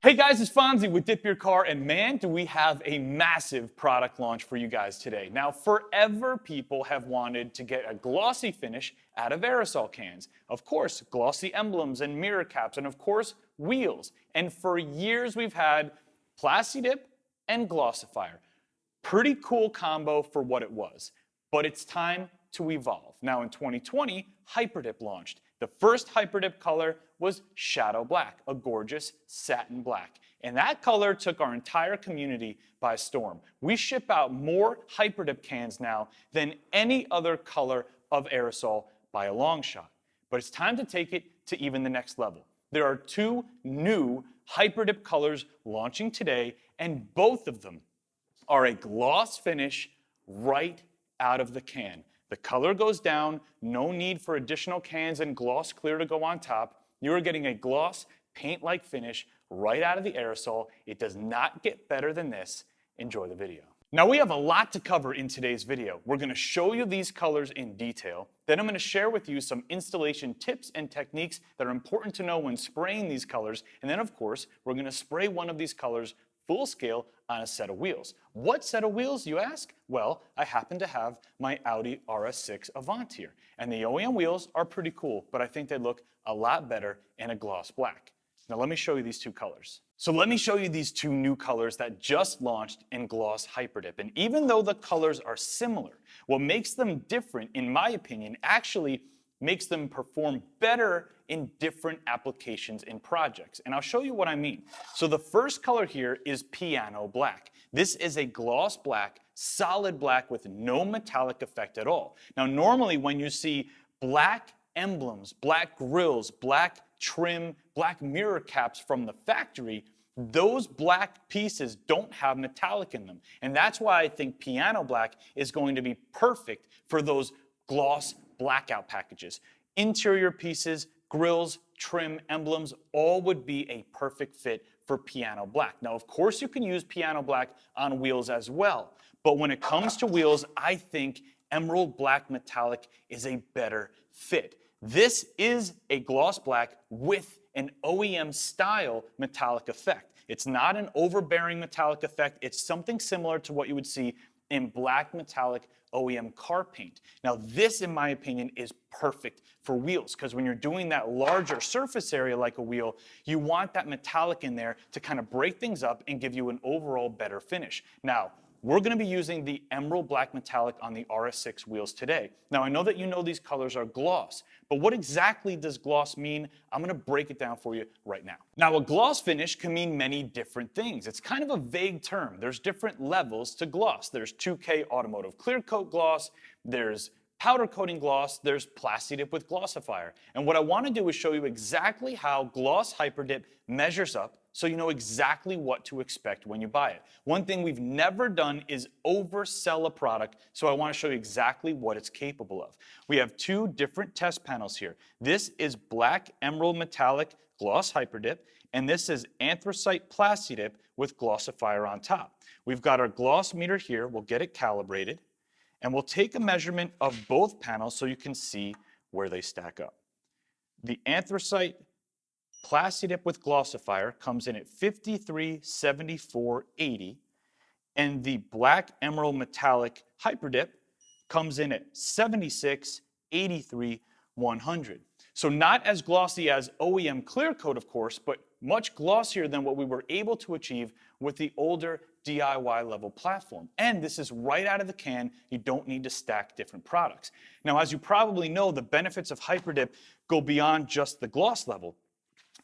Hey guys, it's Fonzie with DipYourCar, and man, do we have a massive product launch for you guys today. Now, forever people have wanted to get a glossy finish out of aerosol cans. Of course, glossy emblems and mirror caps, and of course, wheels. And for years we've had Plasti Dip and Glossifier. Pretty cool combo for what it was, but it's time to evolve. Now in 2020, HyperDip launched. The first HyperDip color was Shadow Black, a gorgeous satin black. And that color took our entire community by storm. We ship out more HyperDip cans now than any other color of aerosol by a long shot. But it's time to take it to even the next level. There are two new HyperDip colors launching today, and both of them are a gloss finish right out of the can. The color goes down, no need for additional cans and gloss clear to go on top. You are getting a gloss paint-like finish right out of the aerosol. It does not get better than this. Enjoy the video. Now we have a lot to cover in today's video. We're going to show you these colors in detail. Then I'm going to share with you some installation tips and techniques that are important to know when spraying these colors. And then of course, we're going to spray one of these colors full scale on a set of wheels. What set of wheels, you ask? Well, I happen to have my Audi RS6 Avant here. And the OEM wheels are pretty cool, but I think they look a lot better in a gloss black. Now let me show you these two colors. So let me show you these two new colors that just launched in Gloss HyperDip. And even though the colors are similar, what makes them different, in my opinion, actually makes them perform better in different applications and projects. And I'll show you what I mean. So the first color here is Piano Black. This is a gloss black, solid black with no metallic effect at all. Now normally when you see black emblems, black grills, black trim, black mirror caps from the factory, those black pieces don't have metallic in them. And that's why I think Piano Black is going to be perfect for those gloss blackout packages. Interior pieces, grills, trim, emblems, all would be a perfect fit for Piano Black. Now, of course, you can use Piano Black on wheels as well, but when it comes to wheels, I think Emerald Black Metallic is a better fit. This is a gloss black with an OEM style metallic effect. It's not an overbearing metallic effect. It's something similar to what you would see in black metallic OEM car paint. Now this, in my opinion, is perfect for wheels because when you're doing that larger surface area like a wheel, you want that metallic in there to kind of break things up and give you an overall better finish. Now, we're going to be using the Emerald Black Metallic on the RS6 wheels today. Now, I know that you know these colors are gloss, but what exactly does gloss mean? I'm going to break it down for you right now. Now, a gloss finish can mean many different things. It's kind of a vague term. There's different levels to gloss. There's 2K automotive clear coat gloss, there's powder coating gloss, there's Plasti Dip with Glossifier. And what I want to do is show you exactly how Gloss HyperDip measures up so you know exactly what to expect when you buy it. One thing we've never done is oversell a product, so I want to show you exactly what it's capable of. We have two different test panels here. This is Black Emerald Metallic Gloss HyperDip, and this is Anthracite Plasti Dip with Glossifier on top. We've got our gloss meter here. We'll get it calibrated, and we'll take a measurement of both panels so you can see where they stack up. The Anthracite Plasti Dip with Glossifier comes in at 5374.80, and the Black Emerald Metallic HyperDip comes in at 7683.100. So not as glossy as OEM clear coat, of course, but much glossier than what we were able to achieve with the older DIY level platform. And this is right out of the can. You don't need to stack different products. Now, as you probably know, the benefits of HyperDip go beyond just the gloss level.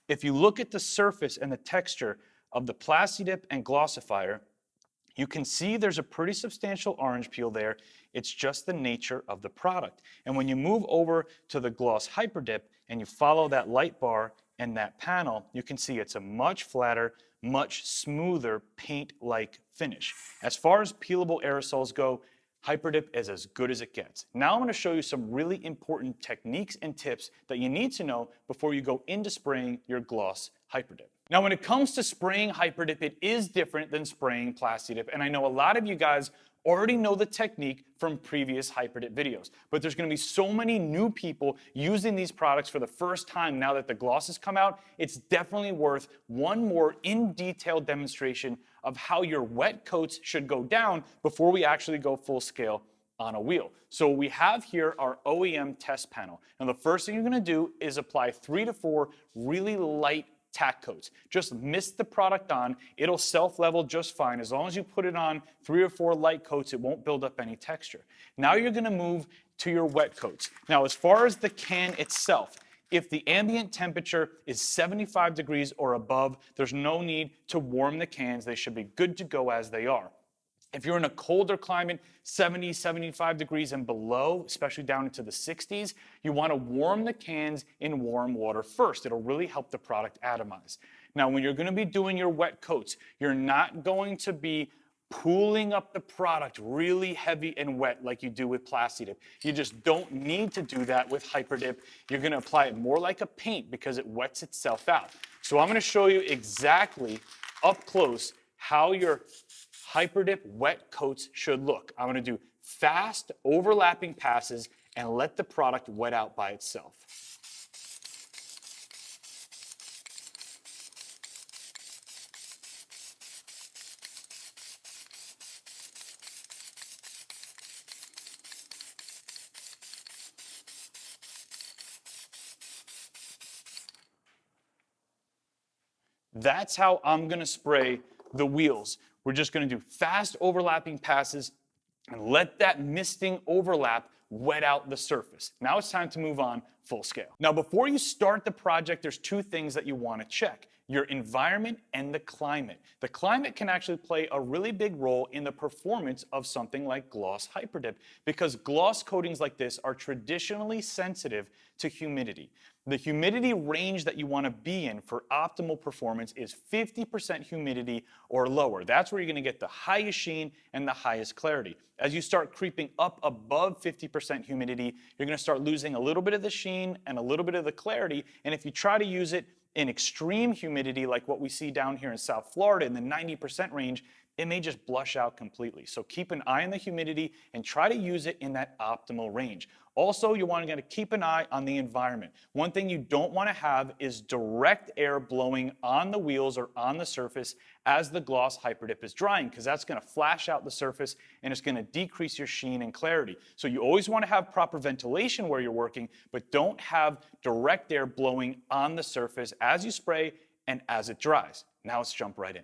If you look at the surface and the texture of the Plasti Dip and Glossifier, you can see there's a pretty substantial orange peel there. It's just the nature of the product. And when you move over to the Gloss HyperDip and you follow that light bar and that panel, you can see it's a much flatter, much smoother paint-like finish. As far as peelable aerosols go, HyperDip is as good as it gets. Now I'm going to show you some really important techniques and tips that you need to know before you go into spraying your Gloss HyperDip. Now, when it comes to spraying HyperDip, it is different than spraying Plasti Dip, and I know a lot of you guys already know the technique from previous HyperDip videos, but there's gonna be so many new people using these products for the first time now that the gloss has come out. It's definitely worth one more in-detail demonstration of how your wet coats should go down before we actually go full scale on a wheel. So we have here our OEM test panel. Now the first thing you're gonna do is apply 3 to 4 really light tack coats. Just mist the product on. It'll self-level just fine. As long as you put it on 3 or 4 light coats, it won't build up any texture. Now you're gonna move to your wet coats. Now as far as the can itself, if the ambient temperature is 75 degrees or above, there's no need to warm the cans. They should be good to go as they are. If you're in a colder climate, 70, 75 degrees and below, especially down into the 60s, you want to warm the cans in warm water first. It'll really help the product atomize. Now, when you're going to be doing your wet coats, you're not going to be pooling up the product really heavy and wet like you do with Plasti Dip. You just don't need to do that with HyperDip. You're going to apply it more like a paint because it wets itself out. So I'm going to show you exactly up close how your HyperDip wet coats should look. I'm gonna do fast overlapping passes and let the product wet out by itself. That's how I'm gonna spray the wheels. We're just gonna do fast overlapping passes and let that misting overlap wet out the surface. Now it's time to move on full scale. Now before you start the project, there's 2 things that you wanna check: your environment and the climate. The climate can actually play a really big role in the performance of something like Gloss HyperDip because gloss coatings like this are traditionally sensitive to humidity. The humidity range that you want to be in for optimal performance is 50% humidity or lower. That's where you're going to get the highest sheen and the highest clarity. As you start creeping up above 50% humidity, you're going to start losing a little bit of the sheen and a little bit of the clarity. And if you try to use it in extreme humidity like what we see down here in South Florida in the 90% range, it may just blush out completely. So keep an eye on the humidity and try to use it in that optimal range. Also, you want to keep an eye on the environment. One thing you don't want to have is direct air blowing on the wheels or on the surface as the Gloss HyperDip is drying, because that's going to flash out the surface and it's going to decrease your sheen and clarity. So you always want to have proper ventilation where you're working, but don't have direct air blowing on the surface as you spray and as it dries. Now let's jump right in.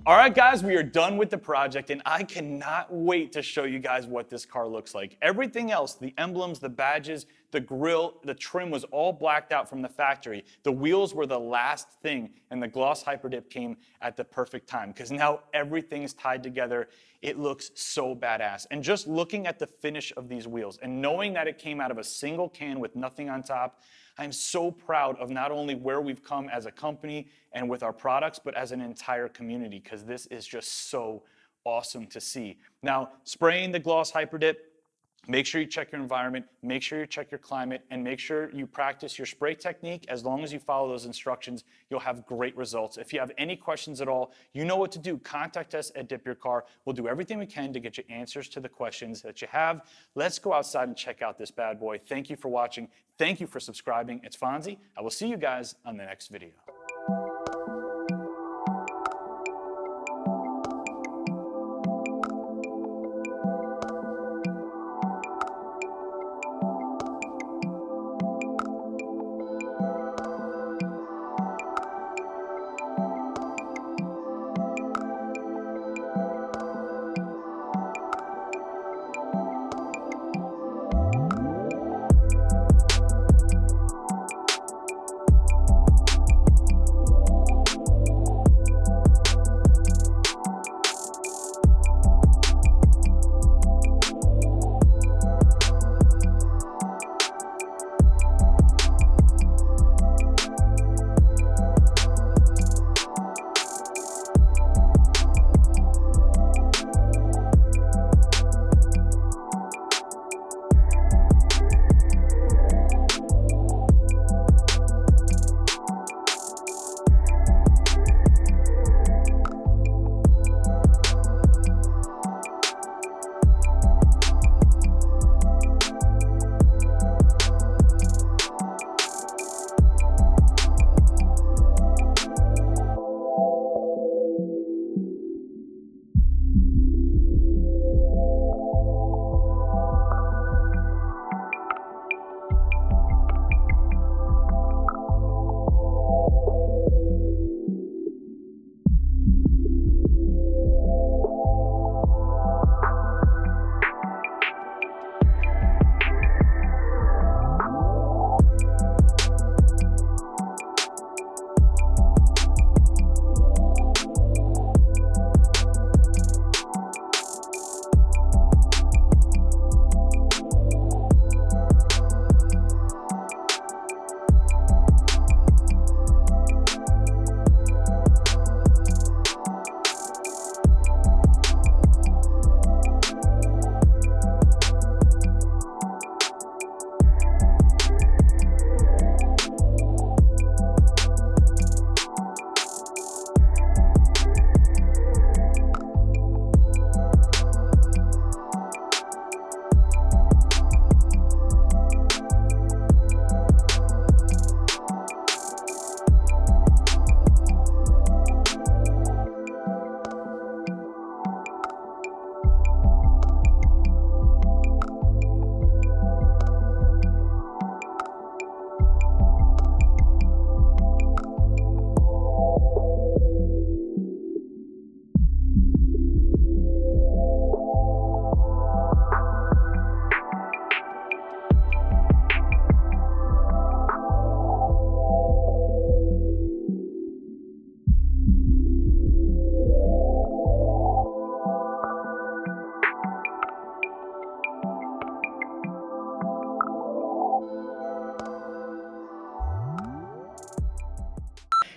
All right, guys, we are done with the project, and I cannot wait to show you guys what this car looks like. Everything else, the emblems, the badges, the grille, the trim was all blacked out from the factory. The wheels were the last thing, and the Gloss HyperDip came at the perfect time because now everything is tied together. It looks so badass. And just looking at the finish of these wheels and knowing that it came out of a single can with nothing on top, I'm so proud of not only where we've come as a company and with our products, but as an entire community, because this is just so awesome to see. Now, spraying the Gloss HyperDip, make sure you check your environment, make sure you check your climate, and make sure you practice your spray technique. As long as you follow those instructions, you'll have great results. If you have any questions at all, you know what to do. Contact us at DipYourCar. We'll do everything we can to get you answers to the questions that you have. Let's go outside and check out this bad boy. Thank you for watching. Thank you for subscribing. It's Fonzie. I will see you guys on the next video.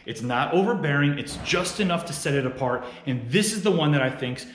It's not overbearing, it's just enough to set it apart, and this is the one that I thinks